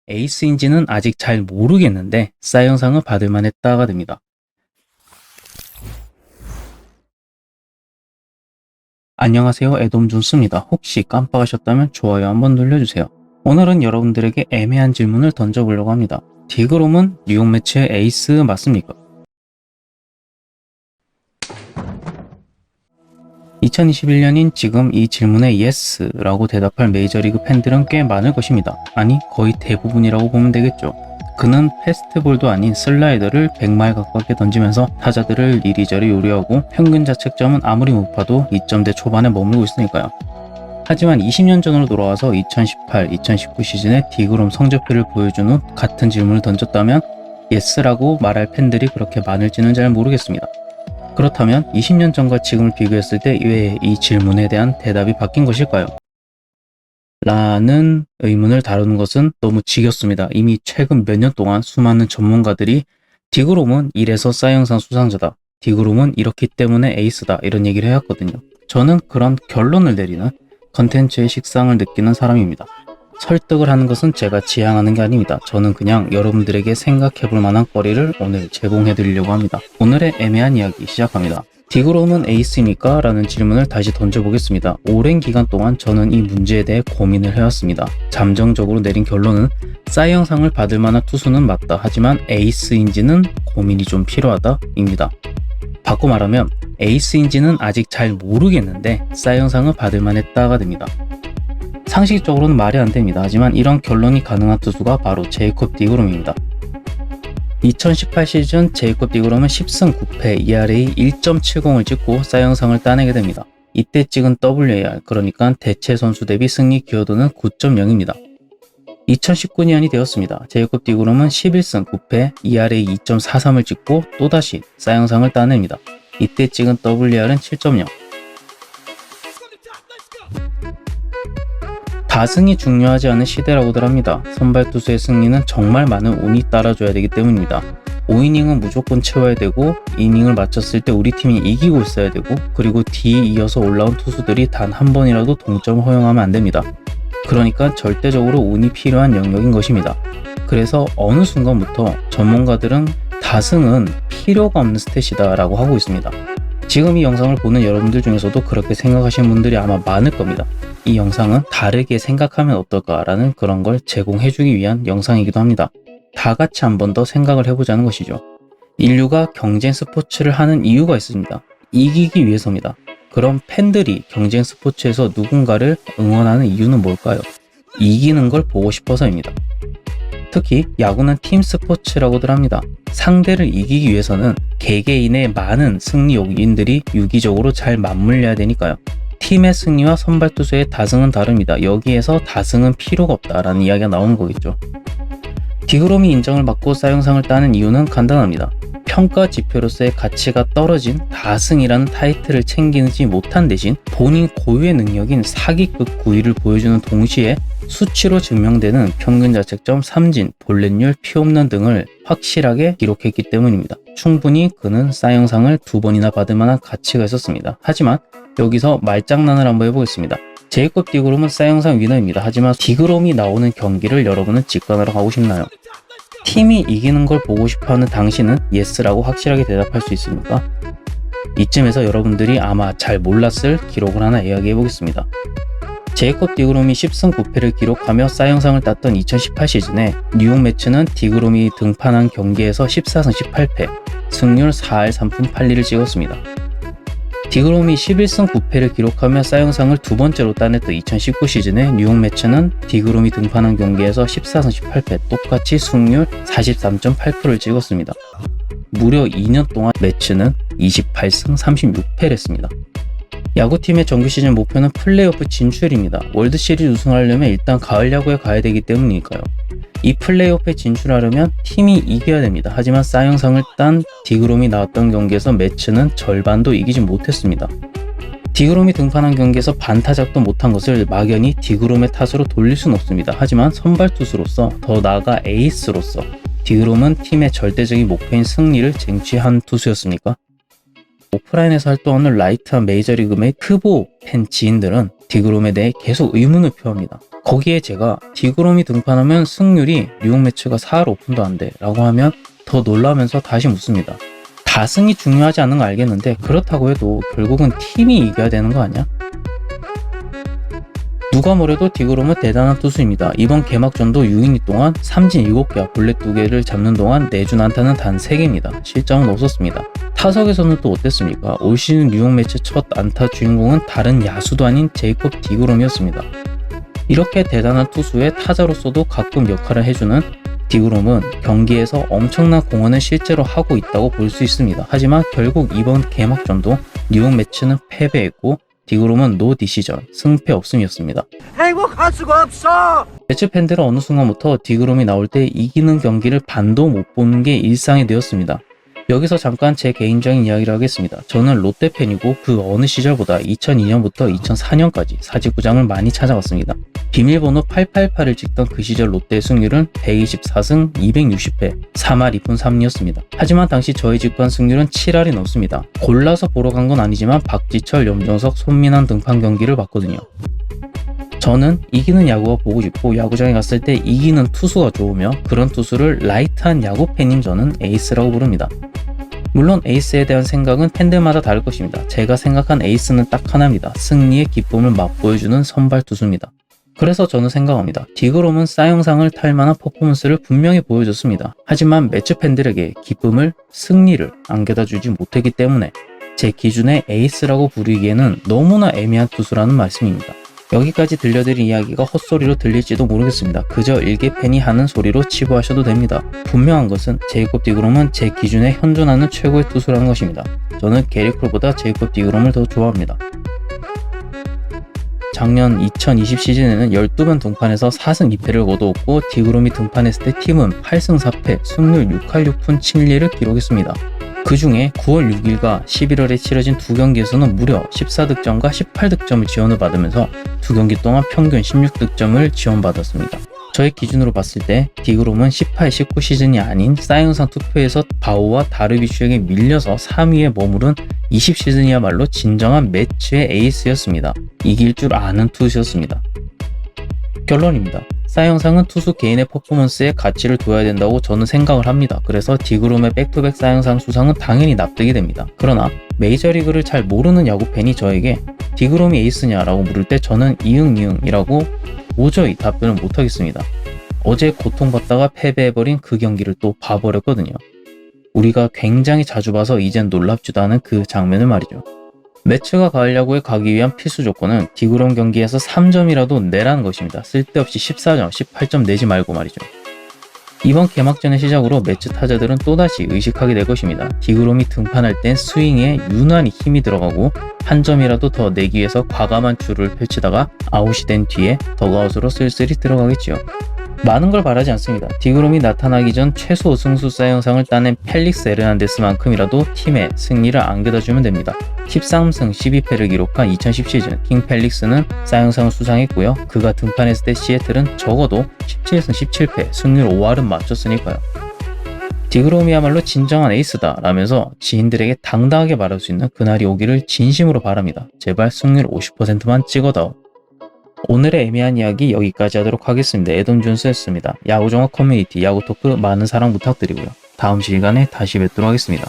에이스인지는 아직 잘 모르겠는데 싸이 영상을 받을 만했다가 됩니다. 안녕하세요, 에돔준스입니다. 혹시 깜빡하셨다면 좋아요 한번 눌러주세요. 오늘은 여러분들에게 애매한 질문을 던져보려고 합니다. 디그롬은 뉴욕 매치의 에이스 맞습니까? 2021년인 지금 이 질문에 예스라고 대답할 메이저리그 팬들은 꽤 많을 것입니다. 아니, 거의 대부분이라고 보면 되겠죠. 그는 패스트볼도 아닌 슬라이더를 100마일 가깝게 던지면서 타자들을 이리저리 요리하고 평균 자책점은 아무리 못 봐도 2점대 초반에 머물고 있으니까요. 하지만 20년 전으로 돌아와서 2018-2019 시즌에 디그롬 성적표를 보여준 후 같은 질문을 던졌다면 예스라고 말할 팬들이 그렇게 많을지는 잘 모르겠습니다. 그렇다면 20년 전과 지금을 비교했을 때 왜 이 질문에 대한 대답이 바뀐 것일까요? 라는 의문을 다루는 것은 너무 지겹습니다. 이미 최근 몇 년 동안 수많은 전문가들이 디그롬은 이래서 싸이 영상 수상자다, 디그롬은 이렇기 때문에 에이스다, 이런 얘기를 해왔거든요. 저는 그런 결론을 내리는 컨텐츠의 식상을 느끼는 사람입니다. 설득을 하는 것은 제가 지향하는 게 아닙니다. 저는 그냥 여러분들에게 생각해 볼 만한 거리를 오늘 제공해 드리려고 합니다. 오늘의 애매한 이야기 시작합니다. 디그롬은 에이스입니까? 라는 질문을 다시 던져보겠습니다. 오랜 기간 동안 저는 이 문제에 대해 고민을 해왔습니다. 잠정적으로 내린 결론은 싸이 영상을 받을 만한 투수는 맞다, 하지만 에이스인지는 고민이 좀 필요하다 입니다. 바꿔 말하면 에이스인지는 아직 잘 모르겠는데 싸이 영상을 받을 만했다가 됩니다. 상식적으로는 말이 안 됩니다. 하지만 이런 결론이 가능한 투수가 바로 제이콥 디그롬입니다. 2018 시즌 제이콥 디그롬은 10승 9패 ERA 1.70을 찍고 싸이 영상을 따내게 됩니다. 이때 찍은 WAR, 그러니까 대체 선수 대비 승리 기여도는 9.0입니다. 2019년이 되었습니다. 제이콥 디그롬은 11승 9패 ERA 2.43을 찍고 또다시 싸이 영상을 따냅니다. 이때 찍은 WAR은 7.0. 다승이 중요하지 않은 시대라고들 합니다. 선발 투수의 승리는 정말 많은 운이 따라줘야 되기 때문입니다. 5이닝은 무조건 채워야 되고, 이닝을 마쳤을 때 우리 팀이 이기고 있어야 되고, 그리고 뒤에 이어서 올라온 투수들이 단 한 번이라도 동점을 허용하면 안 됩니다. 그러니까 절대적으로 운이 필요한 영역인 것입니다. 그래서 어느 순간부터 전문가들은 다승은 필요가 없는 스탯이다 라고 하고 있습니다. 지금 이 영상을 보는 여러분들 중에서도 그렇게 생각하시는 분들이 아마 많을 겁니다. 이 영상은 다르게 생각하면 어떨까라는 그런 걸 제공해주기 위한 영상이기도 합니다. 다 같이 한 번 더 생각을 해보자는 것이죠. 인류가 경쟁 스포츠를 하는 이유가 있습니다. 이기기 위해서입니다. 그럼 팬들이 경쟁 스포츠에서 누군가를 응원하는 이유는 뭘까요? 이기는 걸 보고 싶어서입니다. 특히 야구는 팀 스포츠라고들 합니다. 상대를 이기기 위해서는 개개인의 많은 승리 요인들이 유기적으로 잘 맞물려야 되니까요. 팀의 승리와 선발 투수의 다승은 다릅니다. 여기에서 다승은 필요가 없다라는 이야기가 나오는 거겠죠. 디그롬이 인정을 받고 싸이 영상을 따는 이유는 간단합니다. 평가 지표로서의 가치가 떨어진 다승이라는 타이틀을 챙기지 못한 대신 본인 고유의 능력인 사기급 구위를 보여주는 동시에 수치로 증명되는 평균 자책점, 삼진, 볼넷률, 피홈런 등을 확실하게 기록했기 때문입니다. 충분히 그는 싸이 영상을 2번이나 받을 만한 가치가 있었습니다. 하지만 여기서 말장난을 한번 해보겠습니다. 제이콥 디그롬은 싸이 영상 위너입니다. 하지만 디그롬이 나오는 경기를 여러분은 직관하러 가고 싶나요? 팀이 이기는 걸 보고 싶어하는 당신은 예스라고 확실하게 대답할 수 있습니까? 이쯤에서 여러분들이 아마 잘 몰랐을 기록을 하나 이야기해 보겠습니다. 제이콥 디그롬이 10승 9패를 기록하며 싸이 영상을 땄던 2018 시즌에 뉴욕 매츠는 디그롬이 등판한 경기에서 14승 18패, 승률 4할 3푼 8리를 찍었습니다. 디그롬이 11승 9패를 기록하며 싸이 영상을 두 번째로 따냈던 2019 시즌에 뉴욕 매츠는 디그롬이 등판한 경기에서 14승 18패, 똑같이 승률 43.8%를 찍었습니다. 무려 2년 동안 매츠는 28승 36패를 했습니다. 야구팀의 정규 시즌 목표는 플레이오프 진출입니다. 월드시리즈 우승하려면 일단 가을 야구에 가야 되기 때문이니까요. 이 플레이오프에 진출하려면 팀이 이겨야 됩니다. 하지만 싸이 영상을 딴 디그롬이 나왔던 경기에서 매츠는 절반도 이기지 못했습니다. 디그롬이 등판한 경기에서 반타작도 못한 것을 막연히 디그롬의 탓으로 돌릴 수는 없습니다. 하지만 선발 투수로서, 더 나아가 에이스로서 디그롬은 팀의 절대적인 목표인 승리를 쟁취한 투수였습니까? 오프라인에서 활동하는 라이트한 메이저리그 및 크보 팬 지인들은 디그롬에 대해 계속 의문을 표합니다. 거기에 제가 디그롬이 등판하면 승률이 뉴욕 매치가 4할 오픈도 안 돼 라고 하면 더 놀라면서 다시 묻습니다. 다승이 중요하지 않은 거 알겠는데 그렇다고 해도 결국은 팀이 이겨야 되는 거 아니야? 누가 뭐래도 디그롬은 대단한 투수입니다. 이번 개막전도 6이닝 동안 삼진 7개, 볼넷 2개를 잡는 동안 내준 안타는 단 3개입니다. 실점은 없었습니다. 타석에서는 또 어땠습니까? 올 시즌 뉴욕 매치 첫 안타 주인공은 다른 야수도 아닌 제이콥 디그롬이었습니다. 이렇게 대단한 투수의 타자로서도 가끔 역할을 해주는 디그롬은 경기에서 엄청난 공헌을 실제로 하고 있다고 볼 수 있습니다. 하지만 결국 이번 개막전도 뉴욕 매치는 패배했고 디그롬은 노 디시전, 승패 없음이었습니다. 행복할 수가 없어! 매치 팬들은 어느 순간부터 디그롬이 나올 때 이기는 경기를 반도 못 보는 게 일상이 되었습니다. 여기서 잠깐 제 개인적인 이야기를 하겠습니다. 저는 롯데 팬이고 그 어느 시절보다 2002년부터 2004년까지 사직구장을 많이 찾아갔습니다. 비밀번호 888을 찍던 그 시절 롯데의 승률은 124승 260패 3할 2푼 3리였습니다. 하지만 당시 저희 직관 승률은 7할이 넘습니다. 골라서 보러 간 건 아니지만 박지철, 염정석, 손민환 등판 경기를 봤거든요. 저는 이기는 야구가 보고 싶고 야구장에 갔을 때 이기는 투수가 좋으며 그런 투수를 라이트한 야구팬인 저는 에이스라고 부릅니다. 물론 에이스에 대한 생각은 팬들마다 다를 것입니다. 제가 생각한 에이스는 딱 하나입니다. 승리의 기쁨을 맛보여주는 선발 투수입니다. 그래서 저는 생각합니다. 디그롬은 싸이영상을 탈 만한 퍼포먼스를 분명히 보여줬습니다. 하지만 매치 팬들에게 기쁨을, 승리를 안겨다 주지 못했기 때문에 제 기준에 에이스라고 부르기에는 너무나 애매한 투수라는 말씀입니다. 여기까지 들려드린 이야기가 헛소리로 들릴지도 모르겠습니다. 그저 일개 팬이 하는 소리로 치부하셔도 됩니다. 분명한 것은 제이콥 디그롬은 제 기준에 현존하는 최고의 투수라는 것입니다. 저는 게리 콜보다 제이콥 디그롬을 더 좋아합니다. 작년 2020 시즌에는 12번 등판에서 4승 2패를 거두었고 디그롬이 등판했을 때 팀은 8승 4패, 승률 6할 6푼 7리를 기록했습니다. 그 중에 9월 6일과 11월에 치러진 두 경기에서는 무려 14득점과 18득점을 지원을 받으면서 두 경기 동안 평균 16득점을 지원받았습니다. 저의 기준으로 봤을 때 디그롬은 18, 19 시즌이 아닌 싸이영상 투표에서 바우와 다르비슈에게 밀려서 3위에 머무른 20 시즌이야말로 진정한 매치의 에이스였습니다. 이길 줄 아는 투수였습니다. 결론입니다. 싸이영상은 투수 개인의 퍼포먼스에 가치를 둬야 된다고 저는 생각을 합니다. 그래서 디그롬의 백투백 싸이영상 수상은 당연히 납득이 됩니다. 그러나 메이저리그를 잘 모르는 야구팬이 저에게 디그롬이 에이스냐라고 물을 때 저는 이응이응이라고 도저히 답변을 못하겠습니다. 어제 고통받다가 패배해버린 그 경기를 또 봐버렸거든요. 우리가 굉장히 자주 봐서 이젠 놀랍지도 않은 그 장면을 말이죠. 매치가 가을 야구에 가기 위한 필수 조건은 디그롬 경기에서 3점이라도 내라는 것입니다. 쓸데없이 14점, 18점 내지 말고 말이죠. 이번 개막전의 시작으로 매치 타자들은 또다시 의식하게 될 것입니다. 디그롬이 등판할 땐 스윙에 유난히 힘이 들어가고 한 점이라도 더 내기 위해서 과감한 줄을 펼치다가 아웃이 된 뒤에 덕아웃으로 쓸쓸히 들어가겠지요. 많은 걸 바라지 않습니다. 디그롬이 나타나기 전 최소 우승수 싸이영상을 따낸 펠릭스 에르난데스만큼이라도 팀의 승리를 안겨다주면 됩니다. 13승 12패를 기록한 2010 시즌 킹 펠릭스는 싸이영상을 수상했고요. 그가 등판했을 때 시애틀은 적어도 17승 17패, 승률 5할은 맞췄으니까요. 디그롬이야말로 진정한 에이스다 라면서 지인들에게 당당하게 말할 수 있는 그날이 오기를 진심으로 바랍니다. 제발 승률 50%만 찍어다오. 오늘의 애매한 이야기 여기까지 하도록 하겠습니다. 에덤 존스였습니다. 야구종합 커뮤니티 야구토크 많은 사랑 부탁드리고요. 다음 시간에 다시 뵙도록 하겠습니다.